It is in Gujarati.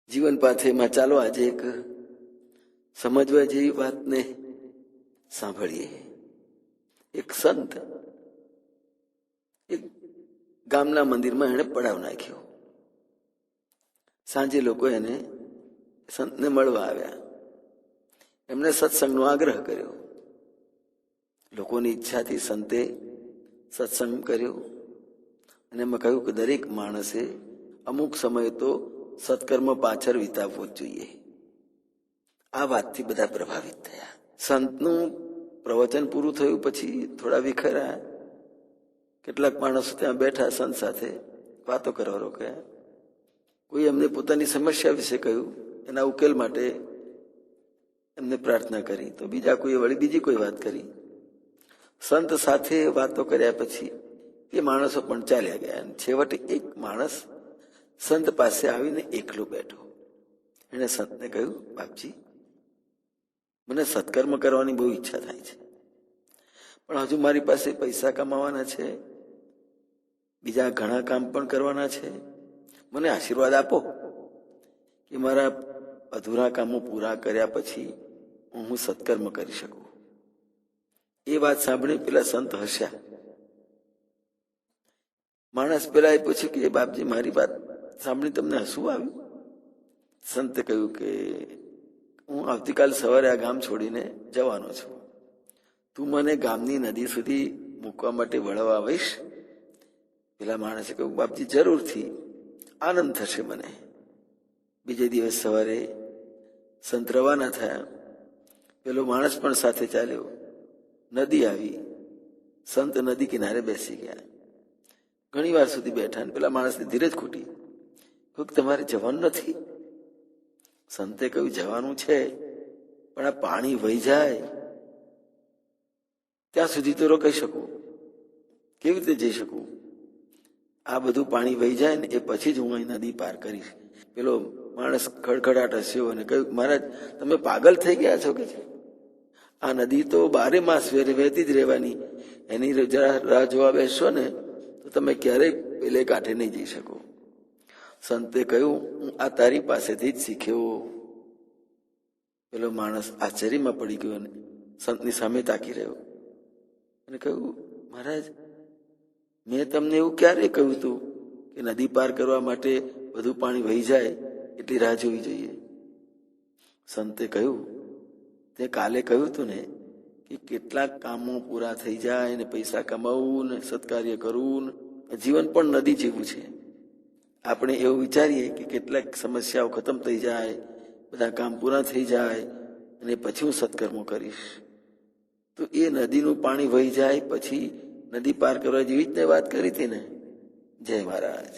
જીવન પાથેમાં ચાલો આજે એક સમજવા જેવી વાતને સાંભળીએ. એક સંત એક ગામના મંદિરમાં એને પડાવ નાખ્યો. સાંજે લોકો એને સંતને મળવા આવ્યા. એમણે સત્સંગનો આગ્રહ કર્યો. લોકોની ઈચ્છાથી સંતે સત્સંગ કર્યો અને એમાં કહ્યું કે દરેક માણસે અમુક સમય તો સત્કર્મ પાછળ વિતાવવો જ જોઈએ. આ વાતથી બધા પ્રભાવિત થયા. સંતનું પ્રવચન પૂરું થયું પછી થોડા વિખર્યા. કેટલાક માણસો ત્યાં બેઠા સંત સાથે વાતો કરવા રોક્યા. કોઈ એમને પોતાની સમસ્યા વિશે કહ્યું, એના ઉકેલ માટે એમને પ્રાર્થના કરી, તો બીજા કોઈએ વળી બીજી કોઈ વાત કરી. સંત સાથે વાતો કર્યા પછી એ માણસો પણ ચાલ્યા ગયા. છેવટે એક માણસ સંત પાસે આવીને એકલો બેઠો. એને સંતને કહ્યું, બાપજી, મને સત્કર્મ કરવાની બહુ ઈચ્છા થાય છે, પણ હજુ મારી પાસે પૈસા કમાવાના છે, બીજા ઘણા કામ પણ કરવાના છે. મને આશીર્વાદ આપો કે મારા અધૂરા કામો પૂરા કર્યા પછી હું સત્કર્મ કરી શકું. એ વાત સાંભળી પેલા સંત હસ્યા. માણસ પેલા એ પૂછ્યું કે બાપજી, મારી વાત સાંભળી તમને હસવું આવ્યું? સંતે કહ્યું કે હું આવતીકાલ સવારે આ ગામ છોડીને જવાનો છું. તું મને ગામની નદી સુધી મૂકવા માટે વળવા આવીશ? પેલા માણસે કહ્યું, બાપજી, જરૂરથી, આનંદ થશે મને. બીજે દિવસ સવારે સંત રવાના થયા. પેલો માણસ પણ સાથે ચાલ્યો. નદી આવી. સંત નદી કિનારે બેસી ગયા. ઘણી વાર સુધી બેઠા ને પેલા માણસને ધીરજ ખૂટી. કહ્યું, તમારે જવાનું નથી? સંતે કહ્યું, જવાનું છે, પણ આ પાણી વહી જાય ત્યાં સુધી તો રોકાઈ શકું. કેવી રીતે જઈ શકું? આ બધું પાણી વહી જાય ને એ પછી જ હું અહીં નદી પાર કરીશ. પેલો માણસ ખડખડાટ હસ્યો અને કહ્યું, મહારાજ, તમે પાગલ થઈ ગયા છો કે છે? આ નદી તો 12 માસ વહેતી જ રહેવાની. એની જરા રાહ જોવા બેસશો ને તો તમે ક્યારેય પેલે કાંઠે નહીં જઈ શકો. સંતે કહ્યું, હું આ તારી પાસેથી જ શીખ્યો. પેલો માણસ આશ્ચર્યમાં પડી ગયો અને સંતની સામે તાકી રહ્યો અને કહ્યું, મહારાજ, મેં તમને એવું ક્યારે કહ્યું હતું કે નદી પાર કરવા માટે બધું પાણી વહી જાય એટલી રાહ જોવી જોઈએ? સંતે કહ્યું, તે કાલે કહ્યું હતું ને કે કેટલાક કામો પૂરા થઈ જાય ને પૈસા કમાવું ને સત્કાર્ય કરવું ને જીવન પણ નદી જેવું છે. આપણે એવું વિચારીએ કે કેટલાક સમસ્યાઓ ખતમ થઈ જાય, બધા કામ પૂરા થઈ જાય અને પછી હું સત્કર્મો કરીશ. તો એ નદીનું પાણી વહી જાય પછી નદી પાર કરવા જેવી જ વાત કરી હતી ને. જય મહારાજ.